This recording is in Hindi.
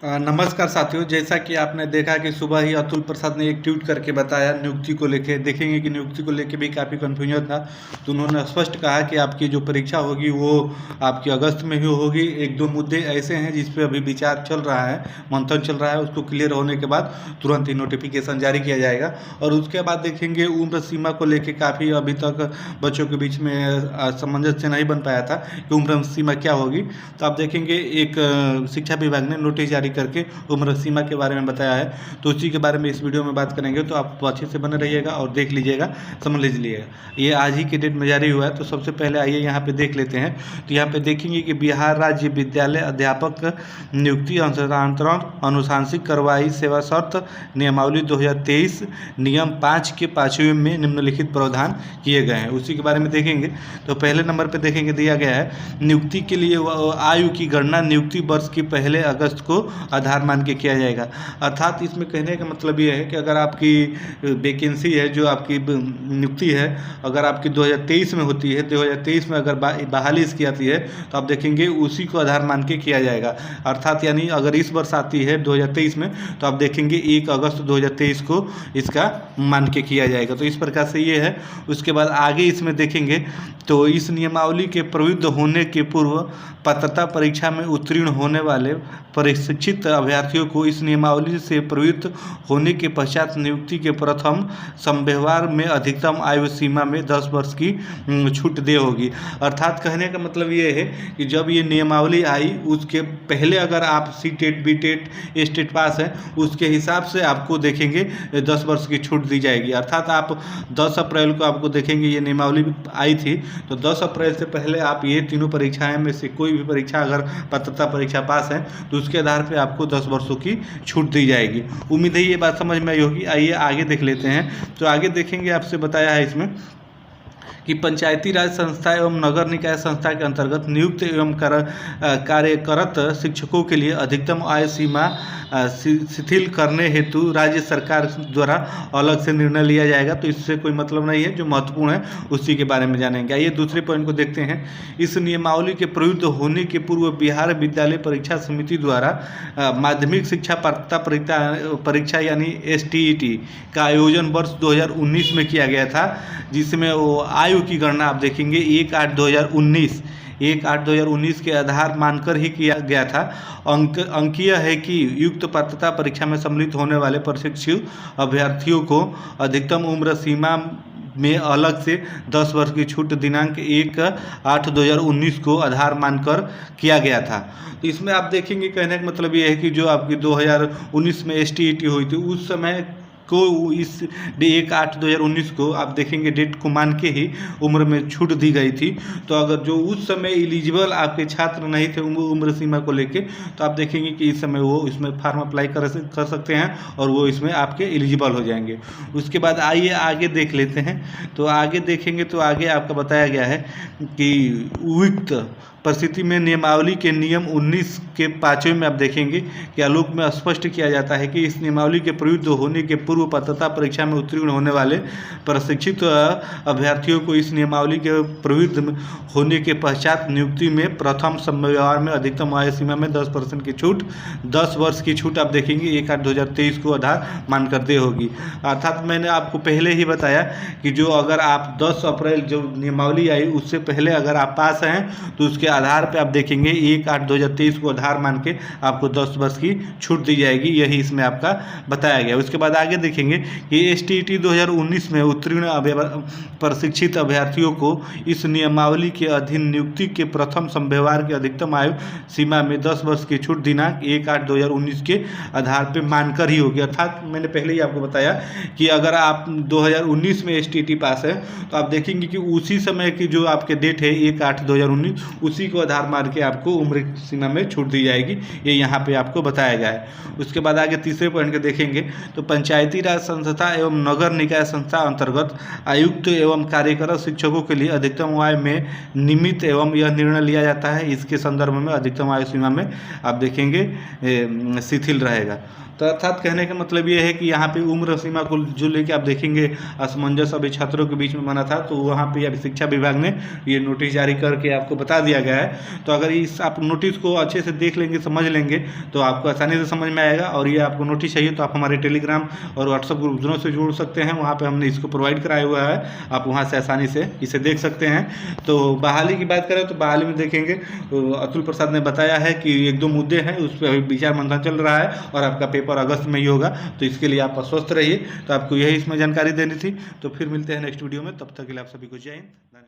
नमस्कार साथियों। जैसा कि आपने देखा कि सुबह ही अतुल प्रसाद ने एक ट्वीट करके बताया नियुक्ति को लेके। देखेंगे कि नियुक्ति को लेके भी काफ़ी कन्फ्यूजन था, तो उन्होंने स्पष्ट कहा कि आपकी जो परीक्षा होगी वो आपकी अगस्त में ही होगी। एक दो मुद्दे ऐसे हैं जिस पे अभी विचार चल रहा है, मंथन चल रहा है। उसको क्लियर होने के बाद तुरंत ही नोटिफिकेशन जारी किया जाएगा। और उसके बाद देखेंगे उम्र सीमा को लेके काफ़ी अभी तक बच्चों के बीच में सामंजस्य नहीं बन पाया था कि उम्र सीमा क्या होगी। तो आप देखेंगे एक शिक्षा विभाग ने नोटिस जारी करके उम्र सीमा के बारे में बताया है, तो उसी के बारे में इस वीडियो में बात करेंगे। तो आप अच्छे से बने रहिएगा और देख लीजिएगा, समझ लीजिएगा। ये आज ही के डेट में जारी हुआ है। तो सबसे पहले आइए यहाँ पे देख लेते हैं। तो यहाँ पे देखेंगे कि बिहार राज्य विद्यालय अध्यापक नियुक्ति हस्तांतरण अनुशांसिक कार्रवाई सेवा शर्त नियमावली 2023 नियम 5 के 5वें में निम्नलिखित प्रावधान किए गए हैं, उसी के बारे में देखेंगे। तो पहले नंबर पे देखेंगे दिया गया है नियुक्ति के लिए आयु की गणना नियुक्ति वर्ष की 1 अगस्त को आधार मान के किया जाएगा। अर्थात इसमें कहने का मतलब ये है कि अगर आपकी वैकेंसी है, जो आपकी नियुक्ति है, अगर आपकी 2023 में होती है, 2023 में अगर बहाली इसकी आती है, तो आप देखेंगे उसी को आधार मान के किया जाएगा। अर्थात यानी अगर इस वर्ष आती है 2023 में, तो आप देखेंगे 1 अगस्त 2023 को इसका मान के किया जाएगा। तो इस प्रकार से ये है। उसके बाद आगे इसमें देखेंगे तो इस नियमावली के प्रयुक्त होने के पूर्व पात्रता परीक्षा में उत्तीर्ण होने वाले प्रशिक्षित अभ्यर्थियों को इस नियमावली से प्रयुक्त होने के पश्चात नियुक्ति के प्रथम संव्यवहार में अधिकतम आयु सीमा में 10 वर्ष की छूट दे होगी। अर्थात कहने का मतलब ये है कि जब ये नियमावली आई उसके पहले अगर आप C TET B TET state pass है, उसके हिसाब से आपको देखेंगे 10 वर्ष की छूट दी जाएगी। अर्थात आप 10 अप्रैल को आपको देखेंगे ये नियमावली आई थी, तो 10 अप्रैल से पहले आप ये तीनों परीक्षाएं में से कोई भी परीक्षा अगर पात्रता परीक्षा पास है, तो उसके आधार पे आपको 10 वर्षों की छूट दी जाएगी। उम्मीद है ये बात समझ में आई होगी। आइए आगे देख लेते हैं। तो आगे देखेंगे, आपसे बताया है इसमें कि पंचायती राज संस्था एवं नगर निकाय संस्था के अंतर्गत नियुक्त एवं कार्यरत शिक्षकों के लिए अधिकतम आयु सीमा शिथिल करने हेतु राज्य सरकार द्वारा अलग से निर्णय लिया जाएगा। तो इससे कोई मतलब नहीं है, जो महत्वपूर्ण है उसी के बारे में जानेंगे। आइए दूसरे पॉइंट को देखते हैं। इस नियमावली के प्रयुक्त होने के पूर्व बिहार विद्यालय परीक्षा समिति द्वारा माध्यमिक शिक्षा पात्रता परीक्षा यानी STET का आयोजन वर्ष 2019 में किया गया था, जिसमें वो आयु की गणना आप देखेंगे 1/8/2019 के आधार मानकर ही किया गया था। अंकीय है कि युक्त पात्रता परीक्षा में सम्मिलित होने वाले प्रशिक्षित अभ्यर्थियों को अधिकतम उम्र सीमा में अलग से 10 वर्ष की छूट दिनांक 1/8/2019 को आधार मानकर किया गया था। तो इसमें आप देखेंगे, कहने का मतलब ये है कि जो आपकी 2019 में STET हुई थी, उस समय को इस 1/8/2019 को आप देखेंगे डेट को मान के ही उम्र में छूट दी गई थी। तो अगर जो उस समय एलिजिबल आपके छात्र नहीं थे उम्र सीमा को लेके, तो आप देखेंगे कि इस समय वो इसमें फॉर्म अप्लाई कर सकते हैं और वो इसमें आपके एलिजिबल हो जाएंगे। उसके बाद आइए आगे देख लेते हैं। तो आगे देखेंगे तो आगे आपका बताया गया है कि उक्त परिस्थिति में नियमावली के नियम 19 के 5वें में आप देखेंगे कि आलोक में स्पष्ट किया जाता है कि इस नियमावली के प्रयुक्त होने के पूर्व पात्रता परीक्षा में उत्तीर्ण होने वाले प्रशिक्षित अभ्यर्थियों को इस नियमावली के प्रयुक्त होने के पश्चात नियुक्ति में प्रथम संव्यवहार में अधिकतम आयु सीमा में 10% की छूट, 10 वर्ष की छूट आप देखेंगे 1/8/2023 को आधार मानकर दे होगी। अर्थात मैंने आपको पहले ही बताया कि जो अगर आप 10 अप्रैल जो नियमावली आई उससे पहले अगर आप पास हैं, तो उसके आधार पे आप देखेंगे 1/8/2023 को आधार मान के आपको 10 वर्ष की छूट दी जाएगी। यही इसमें आपका बताया गया। उसके बाद आगे देखेंगे कि STET 2019 में उत्तीर्ण प्रशिक्षित अभ्यर्थियों को इस नियमावली के अधीन नियुक्ति के प्रथम संव्यवहार की अधिकतम आयु सीमा में 10 वर्ष की छूट दिनांक 1/8/2019 के आधार पर मानकर ही होगी। अर्थात मैंने पहले ही आपको बताया कि अगर आप 2019 में STET पास है, तो आप देखेंगे कि उसी समय की जो आपके डेट है 1/8/2019 उसी को आधार मान के आपको उम्र सीमा में छूट दी जाएगी। ये यहाँ पे आपको बताया गया है। उसके बाद आगे तीसरे पॉइंट के देखेंगे तो पंचायती राज संस्था एवं नगर निकाय संस्था अंतर्गत आयुक्त एवं कार्यरत शिक्षकों के लिए अधिकतम आयु में निमित्त एवं यह निर्णय लिया जाता है। इसके संदर्भ में अधिकतम आयु सीमा में आप देखेंगे शिथिल रहेगा। तो अर्थात कहने का मतलब ये है कि यहाँ पे उम्र सीमा को जो लेके आप देखेंगे असमंजस अभी छात्रों के बीच में बना था, तो वहाँ पे अभी शिक्षा विभाग ने ये नोटिस जारी करके आपको बता दिया गया है। तो अगर इस आप नोटिस को अच्छे से देख लेंगे, समझ लेंगे, तो आपको आसानी से समझ में आएगा। और ये आपको नोटिस चाहिए तो आप हमारे टेलीग्राम और व्हाट्सएप ग्रुप दोनों से जुड़ सकते हैं, वहाँ पे हमने इसको प्रोवाइड कराया हुआ है, आप वहाँ से आसानी से इसे देख सकते हैं। तो बहाली की बात करें तो बहाली में देखेंगे तो अतुल प्रसाद ने बताया है कि 1-2 मुद्दे हैं, उस पर अभी विचार मंथन चल रहा है और आपका पेपर अगस्त में ही होगा, तो इसके लिए आप स्वस्थ रहिए। तो आपको यही इसमें जानकारी देनी थी। तो फिर मिलते हैं नेक्स्ट वीडियो में, तब तक के लिए आप सभी को जय हिंद, धन्यवाद।